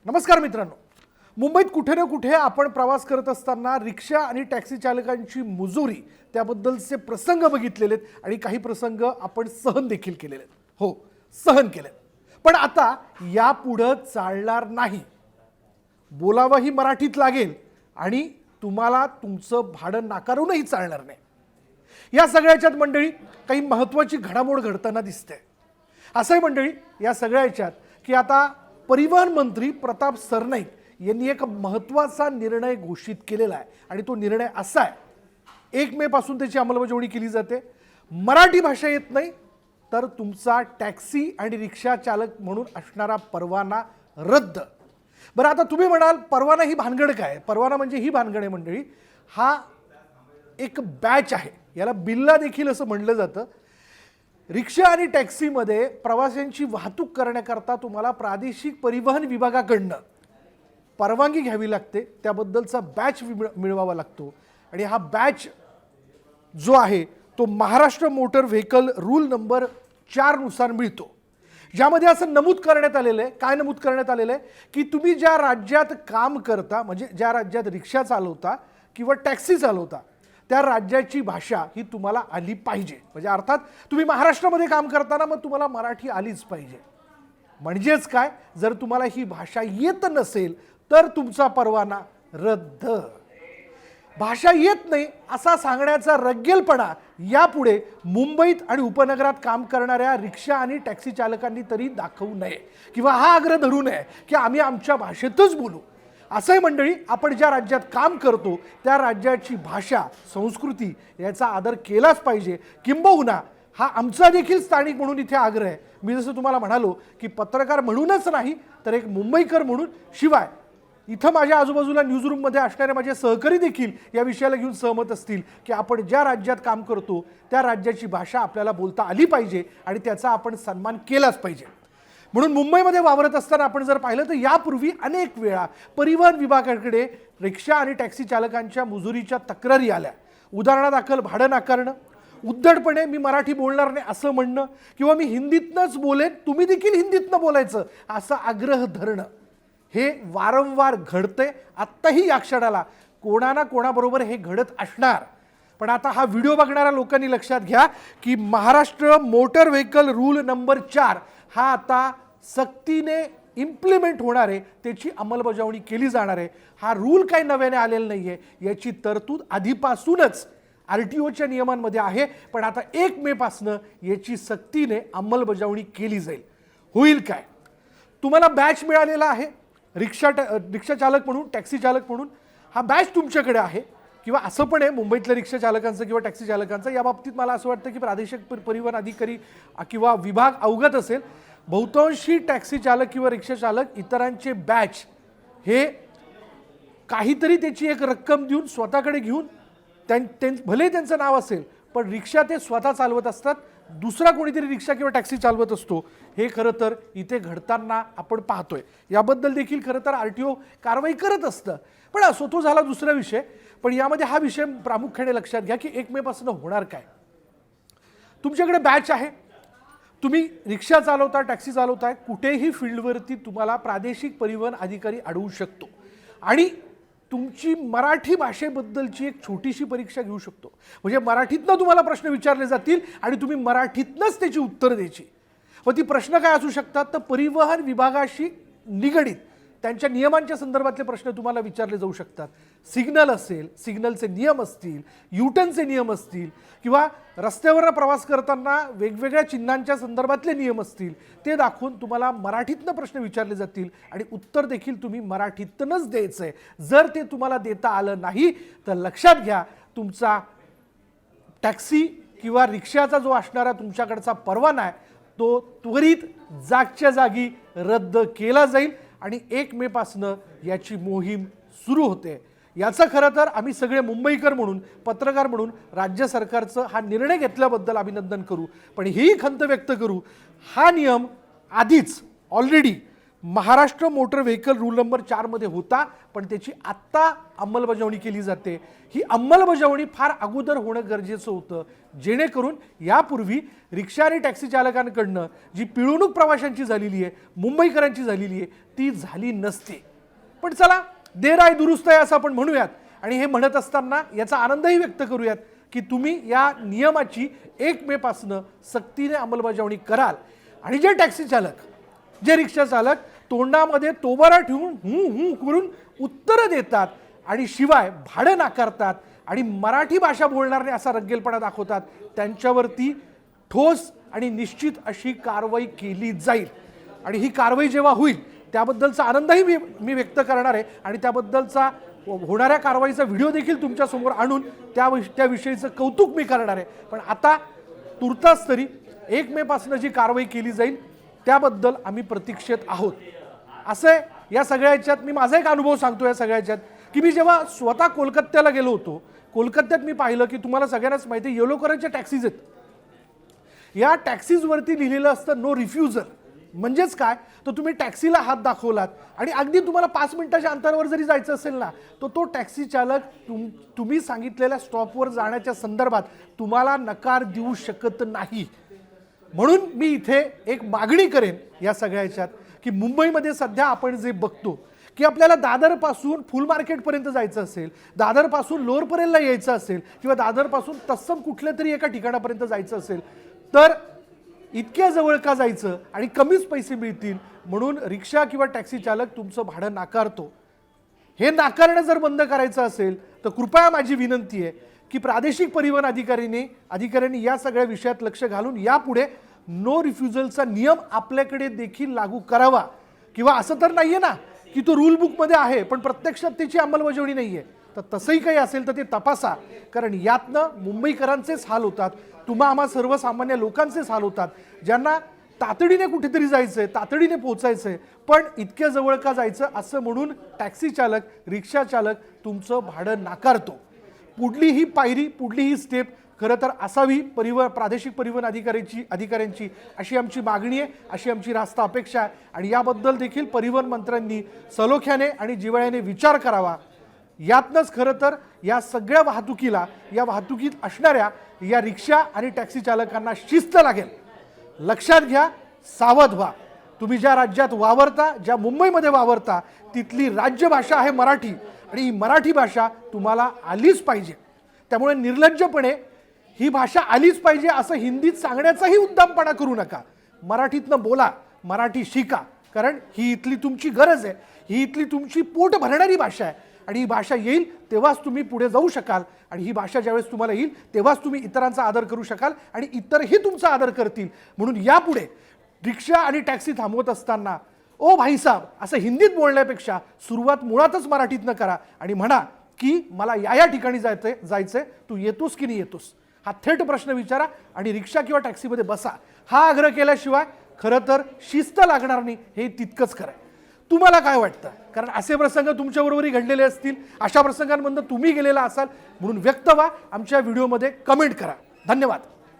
नमस्कार मित्रांनो. मुंबईत कुठे ना कुठे आपण प्रवास करत असताना रिक्षा आणि टॅक्सी चालकांची मुजोरी त्याबद्दलचे प्रसंग बघितलेले आहेत आणि काही प्रसंग आपण सहन देखील केलेले आहेत. हो, सहन केलेत. पण आता यापुढे चालणार नाही. बोलावंही मराठीत लागेल आणि तुम्हाला तुमचं भाडं नाकारूनही चालणार नाही. या सगळ्याच्यात मंडळी काही महत्त्वाची घडामोड घडताना दिसते. असंही मंडळी या सगळ्याच्यात की आता परिवहन मंत्री प्रताप सरनाईक यांनी एक महत्त्वाचा निर्णय घोषित केलेला आहे आणि तो निर्णय असा आहे, 1 मे पासून त्याची अंमलबजावणी केली जाते. मराठी भाषा येत नाही तर तुमचा टॅक्सी आणि रिक्षा चालक म्हणून असणारा परवाना रद्द. बरं, आता तुम्ही म्हणाल परवाना ही भानगड काय? परवाना म्हणजे ही भानगड आहे मंडळी, हा एक बॅच आहे. याला बिल्ला देखील असं म्हणलं जातं. रिक्षा आणि टॅक्सीमध्ये प्रवाशांची वाहतूक करण्याकरता तुम्हाला प्रादेशिक परिवहन विभागाकडनं परवानगी घ्यावी लागते. त्याबद्दलचा बॅच मिळवावा लागतो आणि हा बॅच जो आहे तो Maharashtra motor vehicle rule number 4 नुसार मिळतो. ज्यामध्ये असं नमूद करण्यात आलेलं आहे, काय नमूद करण्यात आलेलं आहे की तुम्ही ज्या राज्यात काम करता, म्हणजे ज्या राज्यात रिक्षा चालवता किंवा टॅक्सी चालवता, त्या राज्याची भाषा ही तुम्हाला आली पाहिजे. म्हणजे अर्थात तुम्ही महाराष्ट्रामध्ये काम करताना मग तुम्हाला मराठी आलीच पाहिजे. म्हणजेच काय, जर तुम्हाला ही भाषा येत नसेल तर तुमचा परवाना रद्द. भाषा येत नाही असा सांगण्याचा रग्गेलपणा यापुढे मुंबईत आणि उपनगरात काम करणाऱ्या रिक्षा आणि टॅक्सी चालकांनी तरी दाखवू नये किंवा हा आग्रह धरू नये की आम्ही आमच्या भाषेतच बोलू. असंही मंडळी, आपण ज्या राज्यात काम करतो त्या राज्याची भाषा, संस्कृती याचा आदर केलाच पाहिजे. किंबहुना हा आमचा देखील स्थानिक म्हणून इथे आग्रह आहे. मी जसं तुम्हाला म्हणालो की पत्रकार म्हणूनच नाही तर एक मुंबईकर म्हणून, शिवाय इथं माझ्या आजूबाजूला न्यूजरूममध्ये असणारे माझे सहकारी देखील या विषयाला घेऊन सहमत असतील की आपण ज्या राज्यात काम करतो त्या राज्याची भाषा आपल्याला बोलता आली पाहिजे आणि त्याचा आपण सन्मान केलाच पाहिजे. म्हणून मुंबईमध्ये वावरत असताना आपण जर पाहिलं तर यापूर्वी अनेक वेळा परिवहन विभागाकडे रिक्षा आणि टॅक्सी चालकांच्या मुजुरीच्या तक्रारी आल्या. उदाहरणादाखल भाडं नाकारणं, उद्धटपणे मी मराठी बोलणार नाही असं म्हणणं, किंवा मी हिंदीतनंच बोलेन, तुम्ही देखील हिंदीतनं बोलायचं असा आग्रह धरणं, हे वारंवार घडते. आत्ताही या क्षणाला कोणा ना कोणाबरोबर हे घडत असणार. पण आता हा व्हिडिओ बघणाऱ्या लोकांनी लक्षात घ्या की Maharashtra motor vehicle rule number 4 हा आता सक्तीने इम्प्लिमेंट होणार आहे, त्याची अंमलबजावणी केली जाणार आहे. हा रूल काही नव्याने आलेला नाही आहे, याची तरतूद आधीपासूनच RTOच्या नियमांमध्ये आहे. पण आता 1 मे पासून याची सक्तीने अंमलबजावणी केली जाईल. होईल काय, तुम्हाला बॅच मिळालेला आहे रिक्षा चालक म्हणून, टॅक्सी चालक म्हणून. हा बॅच तुमच्याकडे आहे, किंवा असं पण आहे मुंबईतल्या रिक्षा चालकांचं किंवा टॅक्सी चालकांचं. या बाबतीत मला असं वाटतं की प्रादेशिक परिवहन अधिकारी किंवा विभाग अवगत असेल. बहुतांशी टॅक्सी चालक किंवा रिक्षा चालक इतरांचे बॅच हे काहीतरी त्याची एक रक्कम देऊन स्वतःकडे घेऊन, भले त्यांचं नाव असेल पण रिक्षा ते स्वतः चालवत असतात, दुसरा कोणीतरी रिक्षा किंवा टॅक्सी चालवत असतो. हे खरं तर इथे घडताना आपण पाहतोय. याबद्दल देखील खरं तर RTO कारवाई करत असतं. पण असो, तो झाला दुसरा विषय. पण यामध्ये हा विषय प्रामुख्याने लक्षात घ्या की 1 मे पासून होणार काय. तुमच्याकडे बॅच आहे, तुम्ही रिक्षा चालवता, टॅक्सी चालवताय, कुठेही फील्डवरती तुम्हाला प्रादेशिक परिवहन अधिकारी अडवू शकतो आणि तुमची मराठी भाषेबद्दलची एक छोटीशी परीक्षा घेऊ शकतो. म्हणजे मराठीतनं तुम्हाला प्रश्न विचारले जातील आणि तुम्ही मराठीतनंच त्याची उत्तर द्यायची. व ती प्रश्न काय असू शकतात, तर परिवहन विभागाशी निगडीत त्यांच्या नियमांच्या संदर्भातले प्रश्न तुम्हाला विचारले जाऊ शकतात. सिग्नल असेल, सिग्नलचे नियम असतील, युटर्नचे नियम असतील, किंवा रस्त्यावर प्रवास करताना वेगवेगळ्या चिन्हांच्या संदर्भातले नियम असतील, ते दाखवून तुम्हाला मराठीतनं प्रश्न विचारले जातील आणि उत्तर देखील तुम्ही मराठीतनंच द्यायचं आहे. जर ते तुम्हाला देता आलं नाही तर लक्षात घ्या, तुमचा टॅक्सी किंवा रिक्षाचा जो असणारा तुमच्याकडचा परवाना आहे तो त्वरित जागच्या जागी रद्द केला जाईल आणि 1 मे पासनं याची मोहीम सुरू होते. याचं खरं तर आम्ही सगळे मुंबईकर म्हणून, पत्रकार म्हणून राज्य सरकारचं हा निर्णय घेतल्याबद्दल अभिनंदन करू. पण हीही खंत व्यक्त करू, हा नियम आधीच already Maharashtra motor vehicle rule number 4 मध्ये होता, पण त्याची आत्ता अंमलबजावणी केली जाते. ही अंमलबजावणी फार अगोदर होणं गरजेचं होतं, जेणेकरून यापूर्वी रिक्षा आणि टॅक्सी चालकांकडनं जी पिळवणूक प्रवाशांची झालेली आहे, मुंबईकरांची झालेली आहे, ती झाली नसते. पण चला, देर आहे दुरुस्त आहे असं आपण म्हणूयात. आणि हे म्हणत असताना याचा आनंदही व्यक्त करूयात की तुम्ही या नियमाची 1 मे पासून सक्तीने अंमलबजावणी कराल. आणि जे टॅक्सी चालक, जे रिक्षा चालक तोंडामध्ये तोबारा ठेवून हूं करून उत्तरं देतात आणि शिवाय भाडं नाकारतात आणि मराठी भाषा बोलणार नाही असा रग्गेलपणा दाखवतात, त्यांच्यावरती ठोस आणि निश्चित अशी कारवाई केली जाईल. आणि ही कारवाई जेव्हा होईल त्याबद्दलचा आनंदही मी व्यक्त करणार आहे आणि त्याबद्दलचा होणाऱ्या कारवाईचा व्हिडिओ देखील तुमच्यासमोर आणून त्याविषयीचं कौतुक मी करणार आहे. पण आता तुर्तास तरी 1 मे पासून जी कारवाई केली जाईल त्याबद्दल आम्ही प्रतीक्षेत आहोत. असं या सगळ्या ह्याच्यात मी माझा एक अनुभव सांगतो. या सगळ्या ह्याच्यात की मी जेव्हा स्वतः कोलकात्याला गेलो होतो, कोलकात्यात मी पाहिलं की तुम्हाला सगळ्यांनाच माहिती आहे येलो कलरच्या टॅक्सीज आहेत. या टॅक्सीजवरती लिहिलेलं असतं नो रिफ्युजल. म्हणजेच काय, तर तुम्ही टॅक्सीला हात दाखवलात आणि अगदी तुम्हाला 5 मिनिटाच्या अंतरावर जरी जायचं असेल ना, तो टॅक्सी चालक तुम्ही सांगितलेल्या स्टॉपवर जाण्याच्या संदर्भात तुम्हाला नकार देऊ शकत नाही. म्हणून मी इथे एक मागणी करेन या सगळ्या ह्याच्यात की मुंबईमध्ये सध्या आपण जे बघतो की आपल्याला दादरपासून फुल मार्केटपर्यंत जायचं असेल, दादरपासून लोअर परेलला यायचं असेल किंवा दादरपासून तत्सम कुठल्या तरी एका ठिकाणापर्यंत जायचं असेल तर इतक्या जवळ का जायचं आणि कमीच पैसे मिळतील म्हणून रिक्षा किंवा टॅक्सी चालक तुमचं भाडं नाकारतो. हे नाकारणं जर बंद करायचं असेल तर कृपया माझी विनंती आहे की प्रादेशिक परिवहन अधिकाऱ्यांनी या सगळ्या विषयात लक्ष घालून यापुढे नो रिफ्युजलचा नियम आपल्याकडे देखील लागू करावा. किंवा असं तर नाहीये ना की तो रूल बुकमध्ये आहे पण प्रत्यक्षात त्याची अंमलबजावणी नाहीये, तर तसंही काही असेल तर ते तपासा. कारण यातनं मुंबईकरांचेच हाल होतात, आम्हा सर्वसामान्य लोकांचेच हाल होतात, ज्यांना तातडीने कुठेतरी जायचंय, तातडीने पोहोचायचंय, पण इतक्या जवळ का जायचं असं म्हणून टॅक्सी चालक, रिक्षा चालक तुमचं भाडं नाकारतो. पुढली ही पायरी, पुढली ही स्टेप खरं तर असावी प्रादेशिक परिवहन अधिकाऱ्यांची अशी आमची मागणी आहे, अशी आमची रास्त अपेक्षा आहे. आणि याबद्दल देखील परिवहन मंत्र्यांनी सलोख्याने आणि जिव्हाळ्याने विचार करावा. यातनंच खरं तर या सगळ्या या वाहतुकीत असणाऱ्या या रिक्षा आणि टॅक्सी चालकांना शिस्त लागेल. लक्षात घ्या, सावध व्हा. तुम्ही ज्या राज्यात वावरता, ज्या मुंबईमध्ये वावरता, तिथली राज्यभाषा आहे मराठी आणि ही मराठी भाषा तुम्हाला आलीच पाहिजे. त्यामुळे निर्लज्जपणे ही भाषा आलीच पाहिजे असं हिंदीत सांगण्याचाही उद्दामपणा करू नका. मराठीतनं बोला, मराठी शिका, कारण ही इथली तुमची गरज आहे, ही इथली तुमची पोट भरणारी भाषा आहे. आणि ही भाषा येईल तेव्हाच तुम्ही पुढे जाऊ शकाल आणि ही भाषा ज्यावेळेस तुम्हाला येईल तेव्हाच तुम्ही इतरांचा आदर करू शकाल आणि इतरही तुमचा आदर करतील. म्हणून यापुढे रिक्षा आणि टॅक्सी थांबवत असताना ओ भाई साहब असं हिंदीत बोलण्यापेक्षा सुरुवात मुळातच मराठीतनं करा आणि म्हणा की मला या ठिकाणी जायचंय, तू येतोस की नाही येतोस, हा थेट प्रश्न विचारा आणि रिक्षा किंवा टॅक्सीमध्ये बसा. हा आग्रह केल्याशिवाय खरं तर शिस्त लागणार नाही, हे तितकंच खरं आहे. तुम्हाला काय वाटतं? कारण असे प्रसंग तुमच्याबरोबरही घडलेले असतील, अशा प्रसंगांमधून तुम्ही गेलेला असाल, म्हणून व्यक्त व्हा, आमच्या व्हिडिओमध्ये कमेंट करा. धन्यवाद.